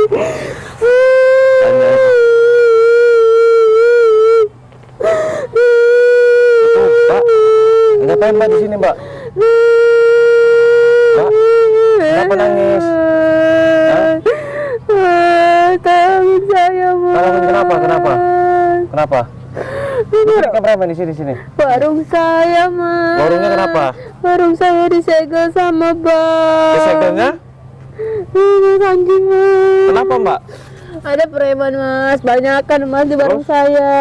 Mbak, ngapain Mbak di sini Mbak? Mbak, kenapa nangis? Tolongin saya, Mas. Tolongin kenapa? Kenapa? Ini kameramen di sini. Warung saya, Mas. Warungnya kenapa? Warung saya disegel sama Bang. Disegelnya? Anjing, Mas. Kenapa Mbak? Ada preman, Mas. Banyakan, Mas, di warung saya.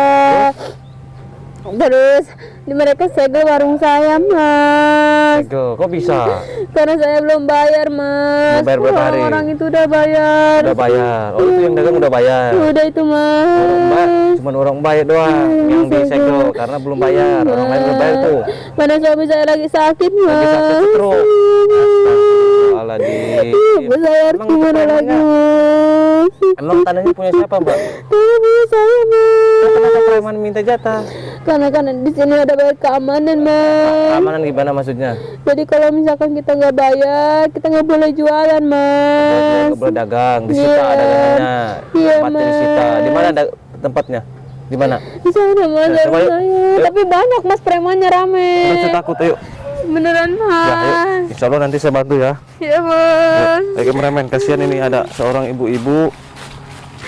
Terus di mereka segel warung saya, Mas. Segel, kok bisa? Karena saya belum bayar, Mas. Belum bayar berapa hari? Orang itu udah bayar. Udah bayar. Oh, itu yang dagang udah bayar. Udah itu, Mas. Orang Mbak, cuma orang bayar doang yang disegel karena belum bayar. Orang lain belum bayar tuh. Mana suami saya lagi sakit, Mas. Lagi sakit stroke. Astagfirullahaladzim. Ibu saya harus Emang itu gimana lagi, premannya? Mas? Emang tanahnya punya siapa Mbak? Tolong punya saya, Mas. Kenapa preman minta jatah? Karena di sini ada bayar keamanan, Mas. Keamanan gimana maksudnya? Jadi kalau misalkan kita nggak bayar, kita nggak boleh jualan, Mas. Nggak boleh dagang, disita Iya. dagangannya. Iya, Tempatnya Mas. disita. Di mana ada tempatnya? Di mana? Di sana, Mas, Ya, coba warung yuk. saya. Yuk. Tapi banyak, Mas, premannya rame. Saya takut, ayo. Beneran, Ya, ayo. Mas. Insya Allah nanti saya bantu ya. Iya, Mas. Ayo kameramen, kasihan ini ada seorang ibu-ibu.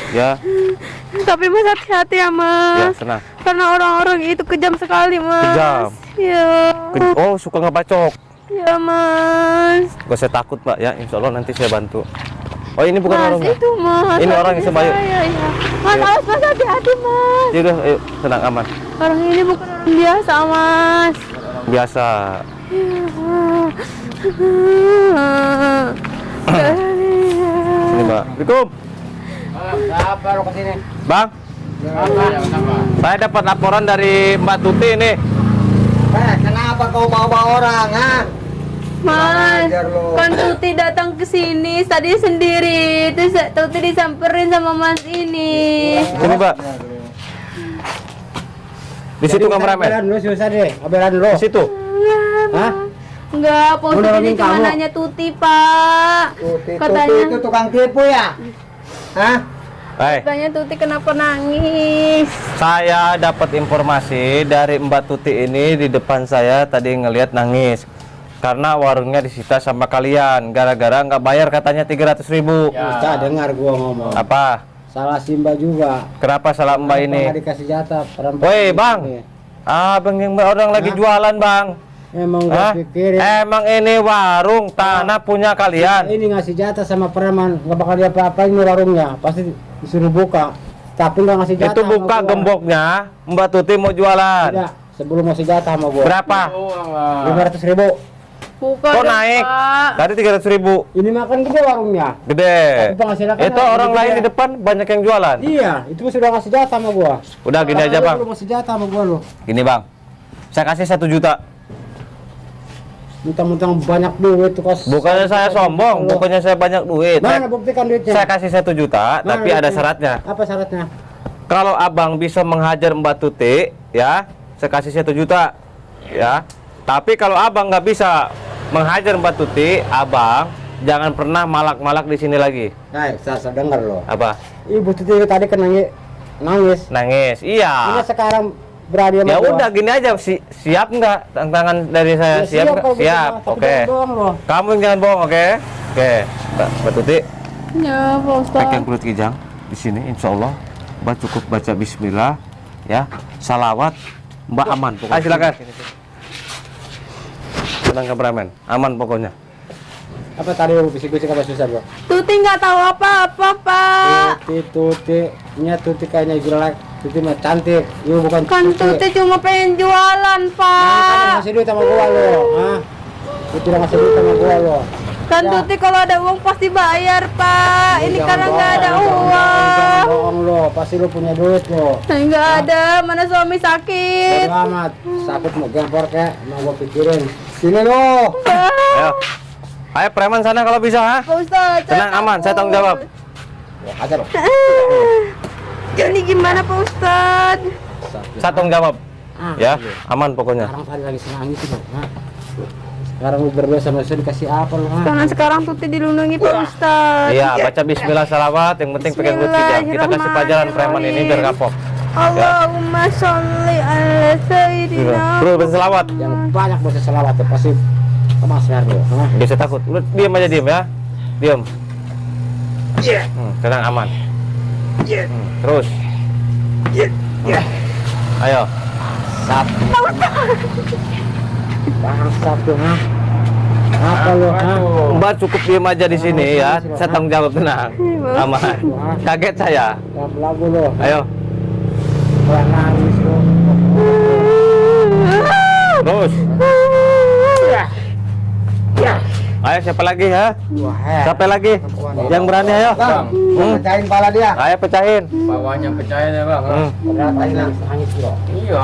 Ya, Tapi Mas hati-hati ya, ya Mas. tenang. Karena orang-orang itu kejam sekali, Mas. Kejam? Iya. Oh, suka ngebacok. Iya, Mas. Gak saya takut Mbak ya, Insya Allah nanti saya bantu. Oh ini bukan Mas, orangnya. itu, Mas. Ini orang yang sebayu. Iya, iya. Mas, Ayo. awas, Mas, hati-hati, Mas. Yaudah, ayo tenang aman. Orang ini bukan orang biasa, Mas. Biasa. Ini Mbak. Assalamualaikum. Apa lo kesini? Bang, saya dapat laporan dari Mbak Tuti nih. Kenapa kau bawa orang, ha? Mas, Ajar lo. kan Tuti datang ke sini tadi sendiri. Terus Tuti disamperin sama Mas ini. Sini Mbak. Di situ kameramen. Belan dulu susah deh, belan dulu. Di situ. Hah? Enggak, Pak Ustadz ini nolongin cuma kamu? nanya Tuti, Pak. Tuti Katanya, itu tukang tipu ya? Hah? katanya Tuti kenapa nangis? Saya dapat informasi dari Mbak Tuti ini di depan saya tadi ngelihat nangis karena warungnya disita sama kalian gara-gara nggak bayar katanya 300.000. Ustaz dengar gua ngomong. Apa? Salah Simba juga. Kenapa salah Mbak ini? Nggak dikasih jatah perempuan. Woi Bang, ini. abang yang orang lagi Hah? jualan Bang. Emang Hah? gua pikirin. Emang ini warung tanah punya kalian? Ini ngasih jatah sama preman, nggak bakal dia apa-apain nih warungnya. Pasti disuruh buka. Tapi nggak ngasih jatah. Itu buka gemboknya, Mbak Tuti mau jualan. Tidak, sebelum ngasih jatah sama gua. Berapa? 500.000. Bukan, Kok naik? Pak. Tadi 300.000. Ini makan gede warungnya. Gede. Tapi penghasilan kan Itu harus orang gede. lain di depan banyak yang jualan. Iya, itu sudah ngasih jatah sama gua. Udah gini aja Bang. Lu ngasih jatah sama gua lu. Gini Bang, saya kasih 1 juta. Mentang-mentang banyak duit tuh kos. Bukannya saya sombong, bukannya saya banyak duit. Mana Saya, buktikan duitnya? saya kasih 1 juta, Mana tapi ada duitnya? syaratnya. Apa syaratnya? Kalau abang bisa menghajar Mbak Tuti, ya, saya kasih 1 juta, ya. Tapi kalau abang nggak bisa menghajar Mbak Tuti, abang jangan pernah malak-malak di sini lagi. Nah, saya dengar loh. Apa? Ibu Tuti tadi kan nangis. Nangis? Iya. Ini sekarang berani sama Ya gua. udah gini aja, siap nggak tantangan dari saya? Ya, Siap nggak? kalau gitu Siap. mah, tapi Oke. jangan bohong loh. Kamu yang jangan bohong, oke? Oke. Mbak Tuti, Ya, Pak Ustadz. pegang kulit kijang di sini, insya Allah. Mbak cukup baca Bismillah, ya, salawat, Mbak aman. Pokoknya. Ayo silakan. Tenang kameramen, aman pokoknya. Apa tadi lu bisik-bisik apa susah gua? Tuti nggak tahu apa-apa, Pak. Tuti kayaknya jelek. Tuti mah cantik. Ibu bukan Kan Tuti cuma pengen jualan, Nah, kan Pak. ngasih duit sama gua lo. Hah? Tuti udah ngasih duit sama gua lo. Kan Ya. Tuti kalau ada uang pasti bayar, Pak. Ini Jangan karena nggak ada bohong, jangan uang. bohong lo, pasti lo punya duit lo. Nggak ada, mana suami sakit. Bodo amat, sakit mau gempor kek, mau gua pikirin. Sini lo. Ayo, ayo preman sana kalau bisa, ha? Pak Ustadz. Tenang, aman, saya tanggung jawab. Ya, aja lo. Ini gimana, Pak Ustadz? Saya tanggung jawab, Ah, ya, iya. aman pokoknya. Sekarang tadi lagi senang itu lo. Hah? Sekarang lu berdua sama saya dikasih apa lu? Karena sekarang Tuti dilindungi Pak Ustadz. Iya, baca bismillah salawat, yang penting pegang mulut kijang. Kita kasih pelajaran preman ini biar kapok. Allahumma sholli ala sayyidina. Bro, baca salawat. Yang banyak baca selawat tuh pasti kemas leher lu. Biasa takut. Lu diam aja diam ya. Diam. Tenang aman. Terus. Ayo. Bangsat tuh, ha? Apa lu, ha? Mbak cukup diam aja di sini ya. Saya tanggung jawab, tenang. Aman. Kaget saya. Gak lagu lu. Ayo. Gak nangis lu. Terus. Ayo siapa lagi ya? Siapa lagi? Yang berani ayo. Pecahin kepala dia. Ayo pecahin. Bawahnya pecahin ya bang. Berat aja nangis lu. Iya.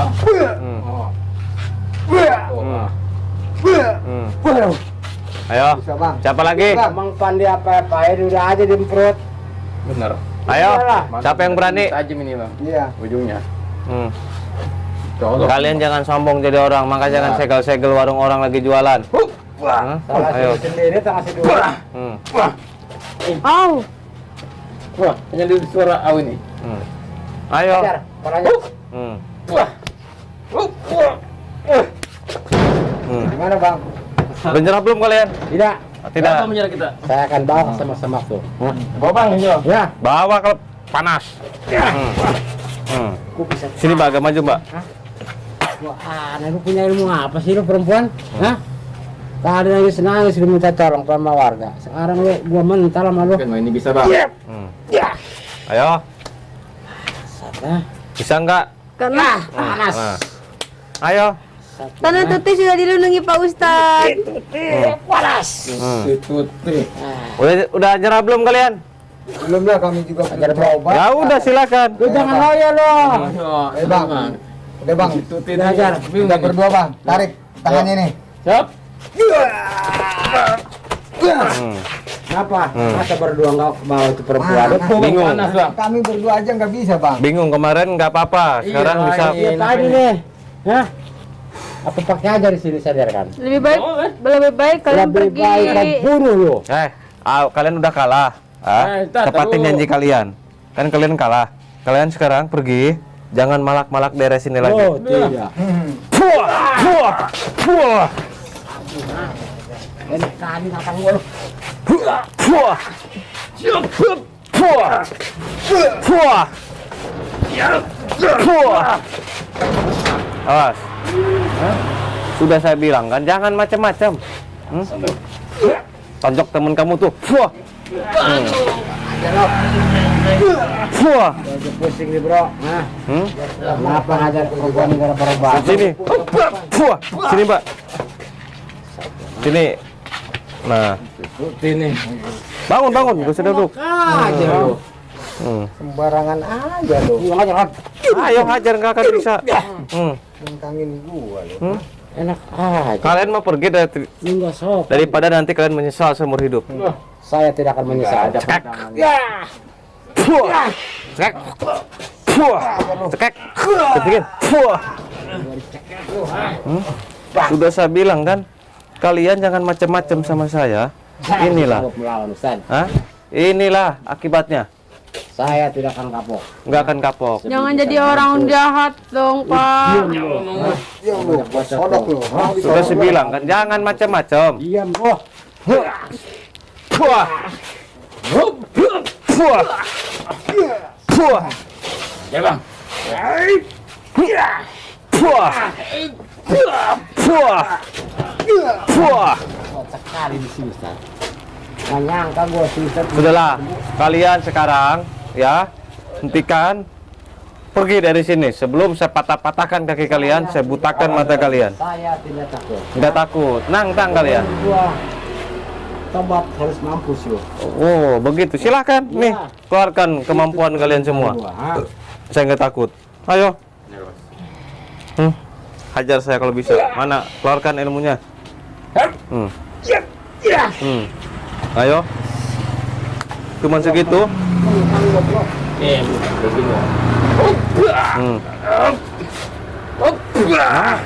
Ayo. Bisa, Bang. Siapa lagi? Emang pandi apa-apain udah aja di perut. Bener. Ayo. Siapa yang berani? Tajam ini bang. Iya. Ujungnya. Hmm. Colok. Kalian jangan sombong jadi orang, maka jangan segel-segel warung orang lagi jualan. Hah? Salah Ayo. sendiri tak kasih dua. Hmm. Au. Wah, hanya di suara aw ini. Hmm. Ayo. Ajar, kepalanya. Hmm. Wah. Hmm. Gimana, Bang? Menyerah belum kalian? Tidak. Tidak. Apa menyerah kita? Saya akan bawa sama-sama tuh. Bawa bang ini bang. Ya. Bawa kalau panas. Hmm. Hmm. Aku bisa. Sini Mbak, agak maju Mbak. Wah, aneh lu punya ilmu apa sih lu perempuan? Hah? Tadi nangis lu minta tolong sama warga. Sekarang lu gua mental sama lu. Kan ini bisa bang. Hmm. Ayo. Hah? Bisa enggak? Karena Panas. Nah. Ayo. karena Tuti sudah dilindungi Pak Ustadz. Panas. Hmm. Tuti. Udah nyerah belum kalian? Belum lah, kami juga Ajar berobat. Ya udah silakan. Lu jangan loyo lu. Bang. Udah bang, Tuti Ajar. kita berdua bang, tarik tangannya nih. Siap. Hmm. Kenapa? Masa berdua enggak bawa itu perempuan? Bingung. Panas bang. Kami berdua aja nggak bisa bang. Bingung kemarin nggak apa-apa. Sekarang Iya, bisa. Iya tadi nih. Hah? Apa pakai aja di sini sadarkan? Lebih baik kalian Lebih pergi. baik kan bunuh lu. Kalian udah kalah. Ntar Tepatin dulu. janji kalian. Kan kalian kalah. Kalian sekarang pergi. Jangan malak-malak daerah sini lagi. Oh, tidak. Puah, puah, puah, Ini tadi makan gua lu. puah, puah, puah, puah, puah. Awas. Sudah saya bilang kan, jangan macam-macam. Tonjok temen kamu tuh. Puah. Puah. Lagi pusing nih, Bro. Nah, Hmm? kenapa ngajar perempuan negara berobat? Sini. Puah. Sini, Mbak. Sini. Nah, Tuti nih. bangun, bangun. Gak usah duduk. Aja lu. Hmm. Sembarangan aja lo. Pulang aja kan. Ayo hajar, nggak akan bisa. Tentangin gua lo. Hmm. Enak aja. Kalian mau pergi Enggak sopan. daripada nanti kalian menyesal seumur hidup. Saya tidak akan menyesal. Cekak. Puah. Cekak. Puah. Cekak. Ketikin. Puah. Sudah saya bilang kan, kalian jangan macam-macam sama saya. Inilah. Melawan Ustaz. Hah? Inilah akibatnya. Saya tidak akan kapok. Nggak akan kapok. Jangan jadi orang jahat dong, Pak. Ya lo, sodok lo. Sudah saya bilang kan, jangan macam-macam. Diam, oh. Puah. Puah. Puah. Ya bang. Puah. Puah. Puah. Kuat sekali di sini, Ustaz. Nggak nyangka gua sih, Ustaz. Sudahlah, kalian sekarang ya hentikan, pergi dari sini. Sebelum saya patah-patahkan kaki kalian, saya butakan mata kalian. Saya tidak takut. Nggak takut, nantang kalian. Gua tobat harus mampus yo. Oh, begitu. Silahkan, nih, keluarkan kemampuan kalian semua. Saya nggak takut. Ayo. Hajar saya kalau bisa. Mana? Keluarkan ilmunya. Ayo. Cuman segitu.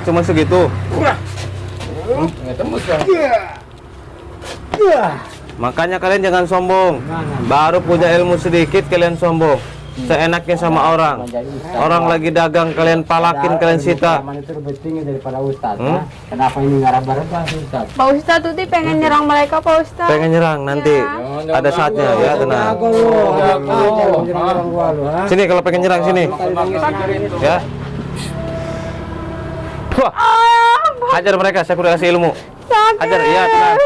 Cuman segitu. Nggak tembus bang. Makanya kalian jangan sombong. Baru punya ilmu sedikit kalian sombong. Seenaknya sama orang. Orang lagi dagang kalian palakin, kalian sita. Zaman itu lebih tinggi daripada Ustaz. Hmm? Ya? Kenapa ini ngarap-ngarap Ustaz? Pak Ustadz Tuti pengen nyerang mereka Pak Ustadz. Pengen nyerang nanti. Ya. Ada saatnya ya, tenang. Jago lu, orang gua lu, ha? Sini kalau pengen nyerang sini. Ya. Wah, hajar mereka, saya udah kasih ilmu. Sakit. Hajar, iya, tenang.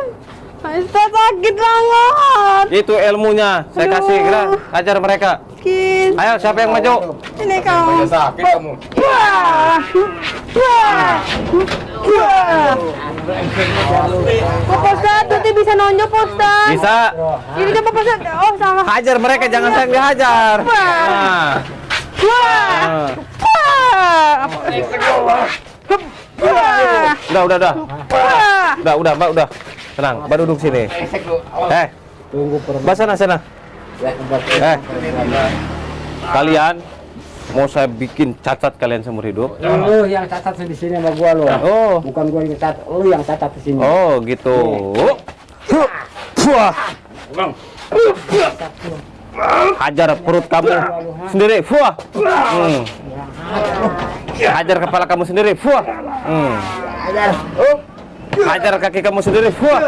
Pak Ustadz sakit banget. Itu ilmunya, saya kasih kira. Hajar mereka. Sakit. Ayo, siapa yang maju? Ini kamu. Sakit kamu. Wah. Wah. Wah. Pak Ustadz Tuti bisa nonjok Pak Ustadz. Bisa. Ini coba Pak Ustadz. Oh salah. Hajar mereka, jangan saya yang dihajar. Nah. Wah. Nah. Wah. Wah. Udah, Mbak, udah. Tenang, Mbak duduk sini. Tunggu Mbak sana. Kalian mau saya bikin cacat kalian seumur hidup? Lu yang catat di sini sama gua lu. Oh. Bukan gua yang catat, lu yang catat di sini. Oh, gitu. Wah. Bang. Hajar perut kamu sendiri. Wah. Hajar kepala kamu sendiri. Wah. Hajar kaki kamu sendiri. Wah.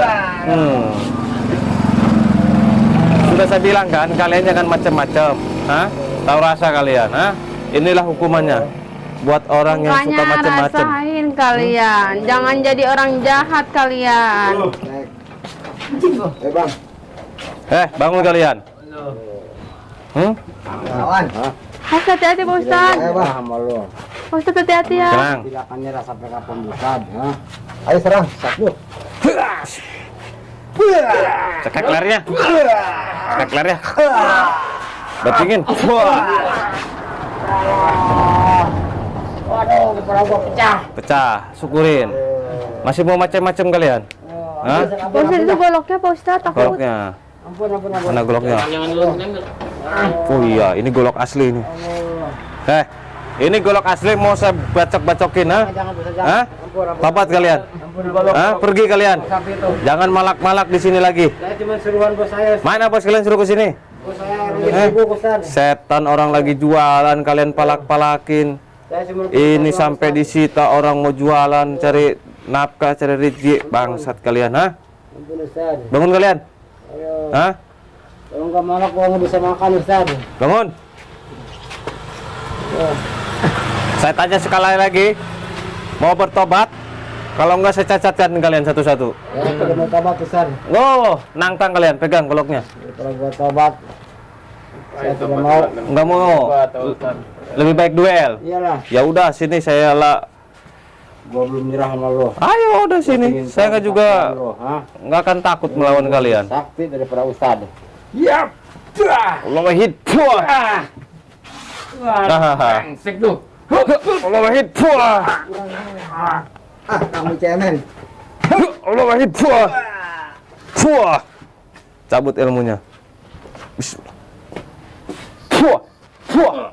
Sudah saya bilang kan, kalian jangan macam-macam. Hah? Tahu rasa kalian, hah? Inilah hukumannya buat orang yang suka Makanya macam-macam. rasain kalian. Jangan jadi orang jahat kalian. Bang, Bangun kalian. kawan. Mas hati-hati Pak Ustadz. Ayo bang, Sama lu. Pak Ustadz hati-hati ya. Tenang. Tidak akan nyerah sampai kapan Ustaz, ha? Ayo serang. Satu. Cekak lehernya. Cekak lehernya. Batingin. Wah. Waduh, kepala gua pecah. Pecah, syukurin. Masih mau macam-macam kalian? Hah? Pak Ustadz itu goloknya Pak Ustadz takut. Goloknya. Ampun. Mana goloknya? Oh iya, ini golok asli ini. Ini golok asli mau saya bacok-bacokin, ha? Jangan bisa Hah? Tobat kalian. Hah? Pergi kalian. Jangan malak-malak di sini lagi. Saya cuma suruhan bos saya. Mana bos kalian suruh ke sini? Bos saya sibuk Ustaz. Setan orang lagi jualan kalian palak-palakin. Saya cuma Ini sampai disita orang mau jualan cari nafkah, cari rezeki. Bangsat kalian, ha? Ampun Ustaz. Bangun kalian. Ayo. Hah? Kalau nggak malak gua nggak bisa makan Ustaz. Bangun. Saya tanya sekali lagi. Mau bertobat? Kalau enggak saya cacatkan kalian satu-satu. Ya, kalau mau tobat Ustaz. Oh, nangtang kalian, pegang goloknya. Kalau gua tobat, saya tidak mau. Enggak mau. Lebih baik duel. Iyalah, Ya udah, sini saya lah. gua belum nyerah sama lo. Ayo udah sini. Saya nggak juga nggak akan takut melawan kalian. Sakti daripada Ustaz. Yap. Allah wahid. Puah. Brengsek tuh. Allah wahid. Puah. Kamu cemen. Allah wahid. Puah. Puah. Cabut ilmunya. Bismillah. Puah. Puah.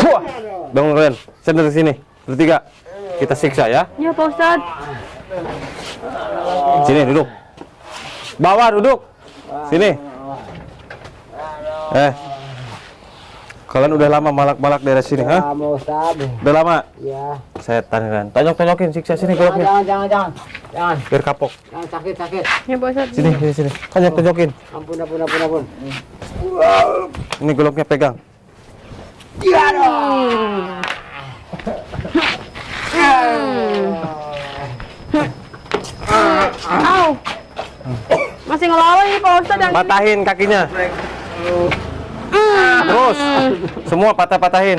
Puah. Bangun kalian. Saya dari sini. Bertiga. Kita siksa ya. Ya Pak Ustadz. Sini duduk. Bawah duduk. Sini. Kalian udah lama malak-malak daerah sini, ha? Kamu Ustaz. Udah lama? Ya. Setan kan. Tonjok-tonjokin, siksa sini goloknya. Jangan. Biar kapok. Jangan sakit. Ya Pak Ustadz. Sini. Tonjok-tonjokin. Ampun. Ini goloknya pegang. Au. Masih ngelawan ini Pak Ustadz yang Patahin kakinya. Terus. Semua patah-patahin.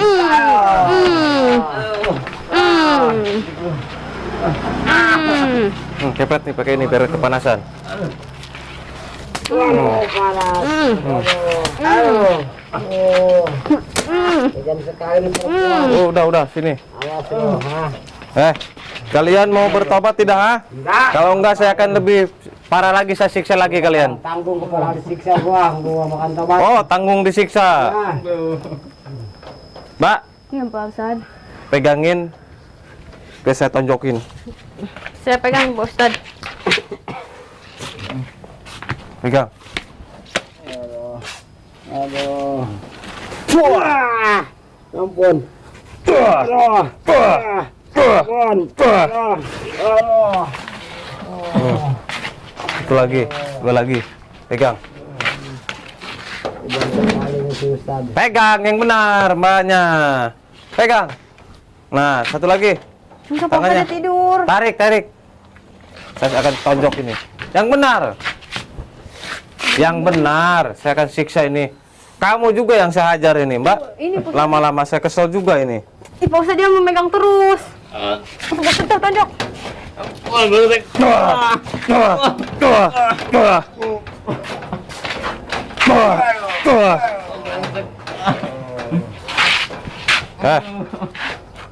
Kepret nih pakai ini biar kepanasan. Jangan sekali nih perempuan. Oh, udah sini. Awas lo, ha? Kalian mau bertobat tidak, ha? Kalau enggak saya akan lebih parah lagi, saya siksa lagi kalian. Tanggung kepala disiksa gua makan tobat. Oh, tanggung disiksa. Nah, Mbak, Iya Pak Ustadz. pegangin Biar saya tonjokin. Saya pegang Pak Ustadz. Pegang. Aduh. Wah. Ampun. Aduh. Ampun. Aduh. Satu lagi, dua lagi. Pegang. Pegang yang benar, mbaknya. Pegang. Nah, satu lagi. Enggak, Pak Ustadz tidur. Tarik, tarik. Saya akan tonjok ini. Yang benar. Yang benar. Saya akan siksa ini. Kamu juga yang saya hajar ini, Mbak. Ini Pak Ustadz. Lama-lama saya kesel juga ini. Ih, Pak Ustadz dia memegang terus. Pak Ustadz tonjok.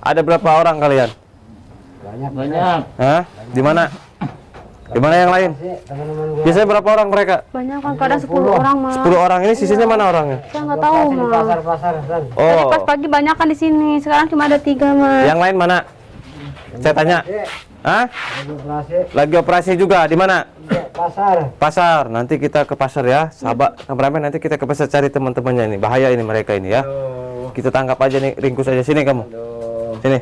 Ada berapa orang kalian? Banyak. Hah? Di mana? Di mana yang lain? Teman-teman gua. Biasanya berapa orang mereka? Banyak kan, kadang 10 orang mah. 10 orang. Ini sisanya mana orangnya? Saya nggak tahu Di mah. pasar-pasar, San. Tadi Oh, pas pagi banyak kan di sini. Sekarang cuma ada 3 mah. yang lain mana? Saya tanya. Hah? Lagi operasi. Lagi operasi juga di mana? Di pasar. Pasar. Nanti kita ke pasar ya, sahabat kameramen. Nanti kita ke pasar cari teman-temannya ini. Bahaya ini mereka ini ya. Kita tangkap aja nih, ringkus aja sini kamu. Sini.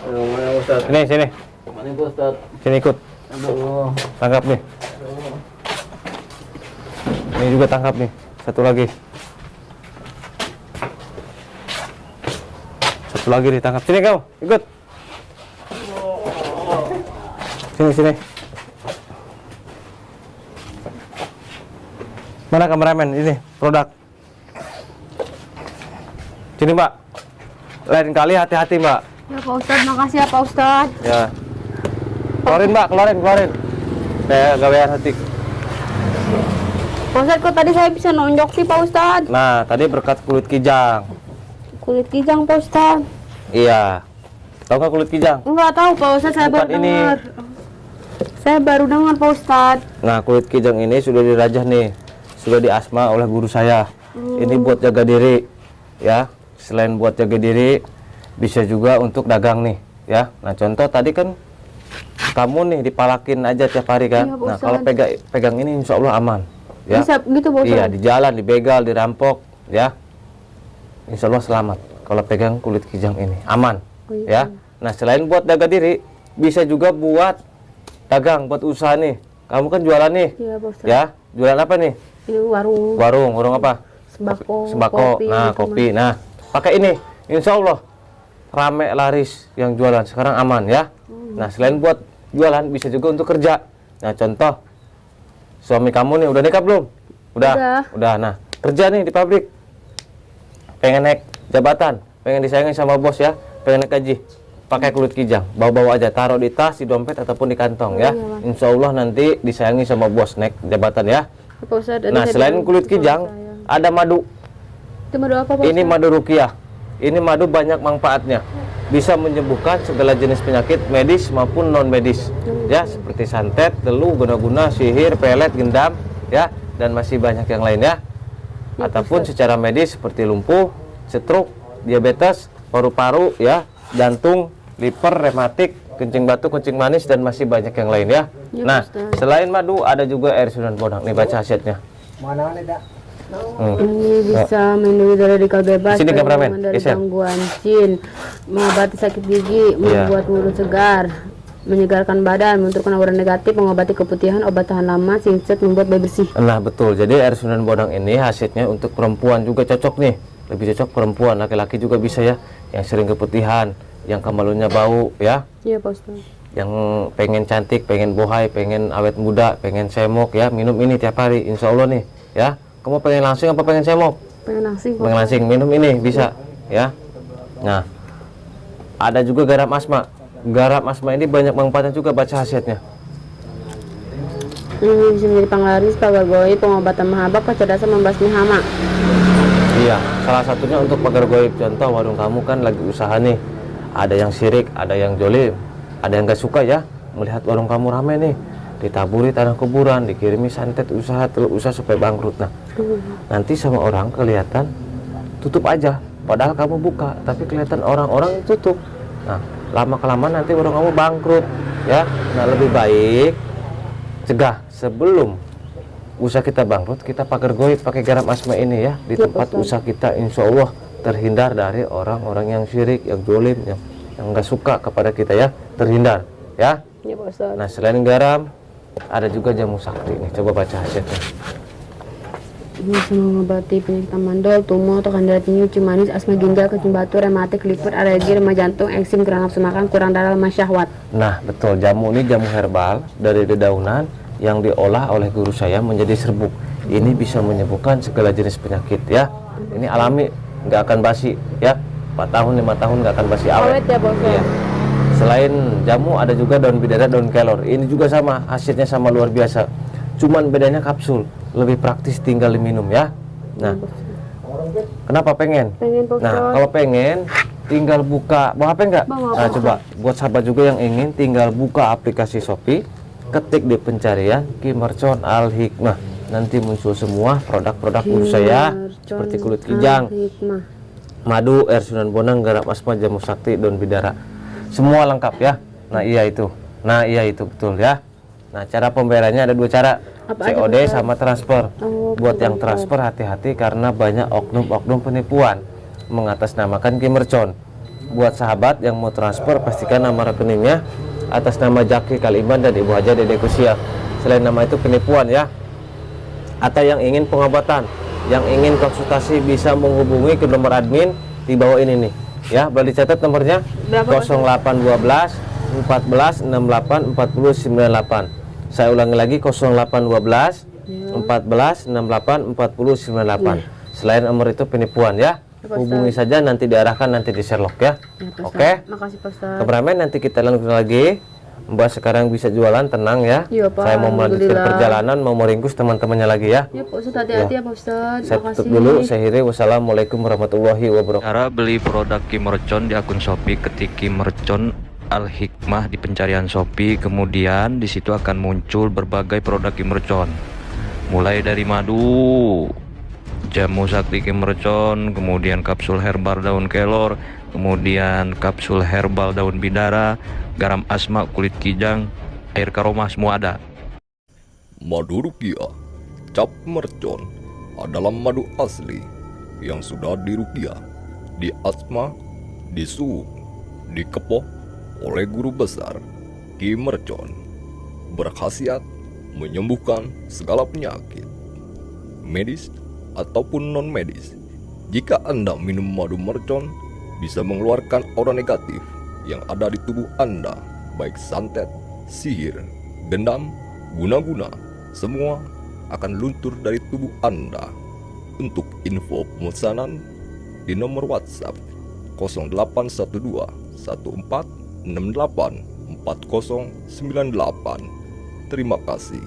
Mana Ustaz? Sini, sini. Mana Ustaz? Sini ikut. Aduh. Tangkap nih. Ini juga tangkap nih. Satu lagi. Satu lagi ditangkap. Sini kau, ikut. Sini, sini. Mana kameramen? Ini produk. Sini Mbak. Lain kali hati-hati Mbak. Ya Pak Ustadz, makasih ya Pak Ustadz. Ya. Keluarin Mbak, keluarin, keluarin. Kayak gawean hati. Pak Ustadz, kok tadi saya bisa nonjok sih Pak Ustadz? Nah, tadi berkat kulit kijang. Kulit kijang Pak Ustadz. Iya. Tahu nggak kulit kijang? Enggak tahu Pak Ustadz, saya Bukan baru ini. dengar. Saya baru dengar Pak Ustadz. Nah, kulit kijang ini sudah dirajah nih. Sudah diasma oleh guru saya. Ini buat jaga diri. Ya. Selain buat jaga diri, bisa juga untuk dagang nih. Ya. Nah, contoh tadi kan kamu nih dipalakin aja tiap hari kan. Iya, Pak Nah, Ustadz. kalau pegang ini insya Allah aman. Ya. Bisa gitu Pak Ustadz? Iya, di jalan, dibegal, dirampok, ya. Insya Allah selamat kalau pegang kulit kijang ini, aman, Oh, iya. ya. Nah, selain buat jaga diri, bisa juga buat dagang, buat usaha nih. Kamu kan jualan nih, Iya Pak Ustadz. ya. Jualan apa nih? Ini warung Warung apa? sembako, Sembako. Nah, kopi. Nah, pakai ini, insya Allah rame laris yang jualan sekarang aman, ya. Nah, selain buat jualan, bisa juga untuk kerja. Nah, contoh suami kamu nih udah nikah belum? Udah. Nah, kerja nih di pabrik. Pengen naik jabatan, pengen disayangin sama bos ya, pengen naik gaji. Pakai kulit kijang, bawa-bawa aja, taruh di tas, di dompet ataupun di kantong ya. Insya Allah nanti disayangi sama bos naik jabatan ya. Pak Ustadz, Nah, selain kulit kijang, ada madu. itu madu apa Pak Ini Ustadz? madu rukiah. Ini madu banyak manfaatnya. Bisa menyembuhkan segala jenis penyakit medis maupun non medis. Ya, seperti santet, teluh, guna-guna, sihir, pelet, gendam, ya, dan masih banyak yang lain ya. Ataupun secara medis seperti lumpuh, stroke, diabetes, paru-paru, ya, jantung, liver, rematik, kencing batu, kencing manis, dan masih banyak yang lain ya. Ya, Nah, Ustaz. selain madu ada juga air Sunan Bonang. Nih baca khasiatnya. Mana nih dak? Ini bisa melindungi dari radikal bebas, Sini, kameramen. perlindungan dari Geser. gangguan jin, mengobati sakit gigi, Iya. membuat mulut segar, menyegarkan badan, menentukan aura negatif, mengobati keputihan, obat tahan lama, singset, membuat bayi bersih. Nah betul, jadi air Sunan Bonang ini hasilnya untuk perempuan juga cocok nih. Lebih cocok perempuan, laki-laki juga bisa ya. Yang sering keputihan, yang kemaluannya bau ya. Iya Pak Ustadz. Yang pengen cantik, pengen bohai, pengen awet muda, pengen semok ya. Minum ini tiap hari, insya Allah nih ya. Kamu pengen langsing apa pengen semok? Pengen langsing Pak Pengen Ustadz. langsing, minum ini bisa ya. Nah, ada juga garam asma. Garam asma ini banyak manfaatnya juga, baca khasiatnya. Ini bisa menjadi penglaris, pagar goib, pengobatan mahabak, kecerdasan membasmi hama. Iya, salah satunya untuk pagar goib. Contoh warung kamu kan lagi usaha nih, ada yang syirik, ada yang jolim, ada yang gak suka ya melihat warung kamu rame nih, ditaburi tanah kuburan, dikirimi santet usaha, telur usaha supaya bangkrut. Nah, nanti sama orang kelihatan tutup aja, padahal kamu buka, tapi kelihatan orang-orang tutup. Nah, lama-kelamaan nanti warung kamu bangkrut, ya. Nah, lebih baik cegah sebelum usaha kita bangkrut, kita pagar goib pakai garam asma ini ya di tempat usaha kita, insya Allah terhindar dari orang-orang yang syirik, yang dolim, yang nggak suka kepada kita ya, terhindar ya. Ya Pak Ustadz. Nah, selain garam ada juga jamu sakti nih, coba baca hasilnya. Bisa mengobati penyakit mandol, tumor, tekan darah tinggi, uci manis, asma ginjal, kencing batu, rematik, liput, alergi, remah jantung, eksim, kurang nafsu makan, kurang darah, lemah syahwat. Nah, betul, jamu ini jamu herbal dari dedaunan yang diolah oleh guru saya menjadi serbuk. Ini bisa menyembuhkan segala jenis penyakit ya. Ini alami, nggak akan basi ya. 4 tahun 5 tahun nggak akan basi awet. Awet ya Pak Ustadz. Iya. Selain jamu ada juga daun bidara, daun kelor. Ini juga sama, hasilnya sama luar biasa. Cuman bedanya kapsul, lebih praktis tinggal diminum ya. Nah, kenapa pengen? Pengen Pak Nah, Ustadz. kalau pengen tinggal buka, bawa HP enggak? Bawa, Nah, bawa. coba buat sahabat juga yang ingin tinggal buka aplikasi Shopee, ketik di pencarian Ki Mercon Al Hikmah. Nanti muncul semua produk-produk guru saya seperti kulit kijang, Hikmah. madu, air sunan bonang, garam asma, jamu sakti, daun bidara. Semua lengkap ya. Nah, iya itu. Nah, iya itu betul ya. Nah, cara pembayarannya ada 2 cara. Apa aja, COD Pak? sama transfer. Oh, Buat yang transfer hati-hati karena banyak oknum-oknum penipuan mengatasnamakan Ki Mercon. Buat sahabat yang mau transfer pastikan nama rekeningnya atas nama Jaki Kaliman dan Ibu Haja Dede Kusia. Selain nama itu penipuan ya. Atau yang ingin pengobatan, yang ingin konsultasi bisa menghubungi ke nomor admin di bawah ini nih. Ya, boleh dicatat nomornya. Berapa, Pak? 0812 14 68 40 98. Saya ulangi lagi 0812 14 68 40 98. Selain nomor itu penipuan ya. Pak Hubungi saja, nanti diarahkan, nanti di Sherlock ya. Ya, Pak Oke. Ustadz. Makasih Pak Ustadz. Kameramen, nanti kita lanjut lagi. Mbak sekarang bisa jualan, tenang ya. Iya, Pak. Saya mau melanjutkan Alhamdulillah. perjalanan, mau meringkus teman-temannya lagi ya. Ya Pak Ustadz, hati-hati ya Pak Ustadz. Saya tutup dulu. Saya akhiri. Wassalamualaikum warahmatullahi wabarakatuh. Cara beli produk Ki Mercon di akun Shopee, ketik Ki Mercon Al Hikmah di pencarian Shopee, kemudian di situ akan muncul berbagai produk Ki Mercon. Mulai dari madu, jamu sakti Ki Mercon, kemudian kapsul herbal daun kelor, kemudian kapsul herbal daun bidara, garam asma, kulit kijang, air karoma, semua ada. Madu rukiah cap mercon adalah madu asli yang sudah dirukiah, diasma, disuuk, dikepoh oleh guru besar Ki Mercon. Berkhasiat menyembuhkan segala penyakit medis ataupun non medis. Jika Anda minum madu mercon, bisa mengeluarkan aura negatif yang ada di tubuh Anda, baik santet, sihir, dendam, guna-guna, semua akan luntur dari tubuh Anda. Untuk info pemesanan di nomor WhatsApp 0812 14 68 4098. Terima kasih.